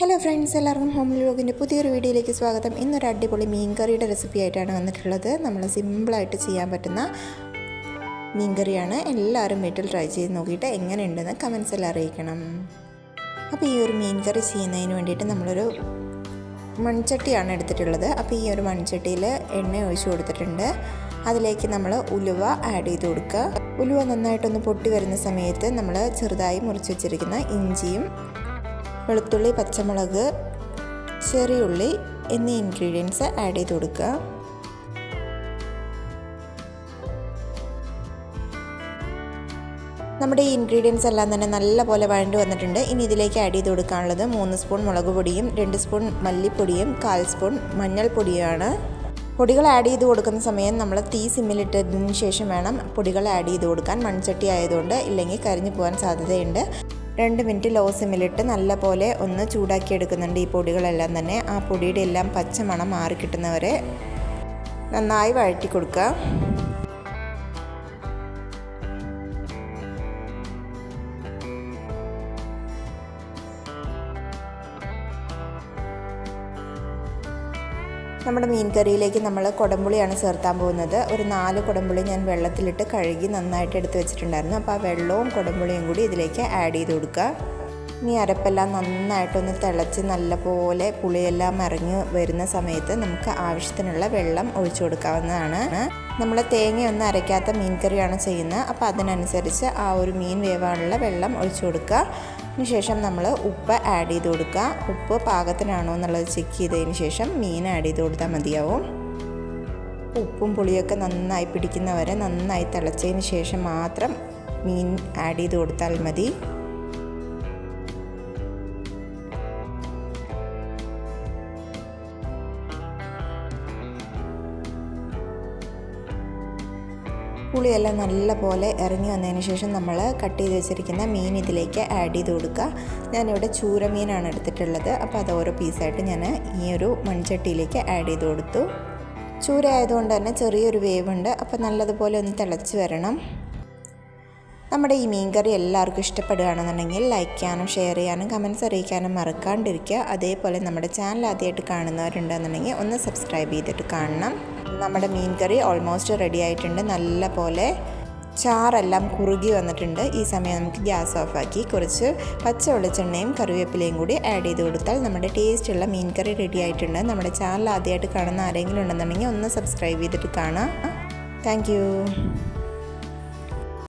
Hello friends, എല്ലാവർക്കും home വ്ലോഗിൻ്റെ പുതിയൊരു വീഡിയോയിലേക്ക് സ്വാഗതം. ഇന്നൊരു അടിപൊളി മീൻ കറിയുടെ റെസിപ്പി ആയിട്ടാണ് വന്നിട്ടുള്ളത്. നമ്മൾ സിമ്പിളായിട്ട് ചെയ്യാൻ പറ്റുന്ന മീൻ കറിയാണ്. എല്ലാവരും വീട്ടിൽ ട്രൈ ചെയ്ത് നോക്കിയിട്ട് എങ്ങനെയുണ്ടെന്ന് കമൻസിൽ അറിയിക്കണം. അപ്പോൾ ഈ ഒരു മീൻ കറി ചെയ്യുന്നതിന് വേണ്ടിയിട്ട് നമ്മളൊരു മൺചട്ടിയാണ് എടുത്തിട്ടുള്ളത്. അപ്പോൾ ഈ ഒരു മൺചട്ടിയിൽ എണ്ണ ഒഴിച്ച് കൊടുത്തിട്ടുണ്ട്. അതിലേക്ക് നമ്മൾ ഉലുവ ആഡ് ചെയ്ത് കൊടുക്കുക. ഉലുവ നന്നായിട്ടൊന്ന് പൊട്ടി വരുന്ന സമയത്ത് നമ്മൾ ചെറുതായി മുറിച്ച് വെച്ചിരിക്കുന്ന ഇഞ്ചിയും വെളുത്തുള്ളി, പച്ചമുളക്, ചെറിയുള്ളി എന്നീ ഇൻഗ്രീഡിയൻസ് ആഡ് ചെയ്ത് കൊടുക്കുക. നമ്മുടെ ഈ ഇൻഗ്രീഡിയൻസ് എല്ലാം തന്നെ നല്ലപോലെ വഴണ്ട് വന്നിട്ടുണ്ട്. ഇനി ഇതിലേക്ക് ആഡ് ചെയ്ത് കൊടുക്കാനുള്ളത് 3 സ്പൂൺ മുളക് പൊടിയും 2 സ്പൂൺ മല്ലിപ്പൊടിയും 1/4 സ്പൂൺ മഞ്ഞൾപ്പൊടിയുമാണ്. പൊടികൾ ആഡ് ചെയ്ത് കൊടുക്കുന്ന സമയം നമ്മൾ തീ സിമ്മിലിട്ടതിന് ശേഷം വേണം പൊടികൾ ആഡ് ചെയ്ത് കൊടുക്കാൻ. മൺചട്ടി ആയതുകൊണ്ട് ഇല്ലെങ്കിൽ കരിഞ്ഞു പോകാൻ സാധ്യതയുണ്ട്. 2 മിനിറ്റ് ലോ സിമ്മിലിട്ട് നല്ല പോലെ ഒന്ന് ചൂടാക്കി എടുക്കുന്നുണ്ട് ഈ പൊടികളെല്ലാം തന്നെ. ആ പൊടിയുടെ എല്ലാം പച്ചമണം മാറി കിട്ടുന്നവരെ നന്നായി വഴറ്റി കൊടുക്കുക. നമ്മുടെ മീൻ കറിയിലേക്ക് നമ്മൾ കുടംപുളിയാണ് ചേർത്താൻ പോകുന്നത്. ഒരു 4 കുടംപുളി ഞാൻ വെള്ളത്തിലിട്ട് കഴുകി നന്നായിട്ട് എടുത്ത് വെച്ചിട്ടുണ്ടായിരുന്നു. അപ്പോൾ ആ വെള്ളവും കുടംപുളിയും കൂടി ഇതിലേക്ക് ആഡ് ചെയ്ത് കൊടുക്കുക. ഇനി അരപ്പെല്ലാം നന്നായിട്ടൊന്ന് തിളച്ച് നല്ലപോലെ പുളിയെല്ലാം ഇറങ്ങി വരുന്ന സമയത്ത് നമുക്ക് ആവശ്യത്തിനുള്ള വെള്ളം ഒഴിച്ചു കൊടുക്കാവുന്നതാണ്. നമ്മൾ തേങ്ങയൊന്നും അരയ്ക്കാത്ത മീൻ കറിയാണ് ചെയ്യുന്നത്. അപ്പോൾ അതിനനുസരിച്ച് ആ ഒരു മീൻ വേവാനുള്ള വെള്ളം ഒഴിച്ചു കൊടുക്കുക. അതിനുശേഷം നമ്മൾ ഉപ്പ് ആഡ് ചെയ്ത് കൊടുക്കുക. ഉപ്പ് പാകത്തിനാണോ എന്നുള്ളത് ചെക്ക് ചെയ്തതിന് ശേഷം മീൻ ആഡ് ചെയ്ത് കൊടുത്താൽ മതിയാവും. ഉപ്പും പുളിയൊക്കെ നന്നായി പിടിക്കുന്നവരെ നന്നായി തിളച്ചതിന് ശേഷം മാത്രം മീൻ ആഡ് ചെയ്ത് കൊടുത്താൽ മതി. പുളിയെല്ലാം നല്ല പോലെ ഇറങ്ങി വന്നതിന് ശേഷം നമ്മൾ കട്ട് ചെയ്ത് വെച്ചിരിക്കുന്ന മീൻ ഇതിലേക്ക് ആഡ് ചെയ്ത് കൊടുക്കുക. ഞാനിവിടെ ചൂര മീനാണ് എടുത്തിട്ടുള്ളത്. അപ്പോൾ അത് ഓരോ പീസായിട്ട് ഞാൻ ഈ ഒരു മൺചട്ടിയിലേക്ക് ആഡ് ചെയ്ത് കൊടുത്തു. ചൂര ആയതുകൊണ്ട് തന്നെ ചെറിയൊരു വേവുണ്ട്. അപ്പോൾ നല്ലതുപോലെ ഒന്ന് തിളച്ച് വരണം. നമ്മുടെ ഈ മീൻ കറി എല്ലാവർക്കും ഇഷ്ടപ്പെടുകയാണെന്നുണ്ടെങ്കിൽ ലൈക്ക് ചെയ്യാനും ഷെയർ ചെയ്യാനും കമൻറ്റ്സ് അറിയിക്കാനും മറക്കാണ്ടിരിക്കുക. അതേപോലെ നമ്മുടെ ചാനൽ ആദ്യമായിട്ട് കാണുന്നവരുണ്ടെന്നുണ്ടെങ്കിൽ ഒന്ന് സബ്സ്ക്രൈബ് ചെയ്തിട്ട് കാണണം. നമ്മുടെ മീൻ കറി ഓൾമോസ്റ്റ് റെഡി ആയിട്ടുണ്ട്. നല്ല പോലെ ചാറെല്ലാം കുറുകി വന്നിട്ടുണ്ട്. ഈ സമയം നമുക്ക് ഗ്യാസ് ഓഫാക്കി കുറച്ച് പച്ച വെളിച്ചെണ്ണയും കറിവേപ്പിലയും കൂടി ആഡ് ചെയ്ത് കൊടുത്താൽ നമ്മുടെ ടേസ്റ്റുള്ള മീൻ കറി റെഡി ആയിട്ടുണ്ട്. നമ്മുടെ ചാനൽ ആദ്യമായിട്ട് കാണുന്ന ആരെങ്കിലും ഉണ്ടെന്നുണ്ടെങ്കിൽ ഒന്ന് സബ്സ്ക്രൈബ് ചെയ്തിട്ട് കാണാം. താങ്ക്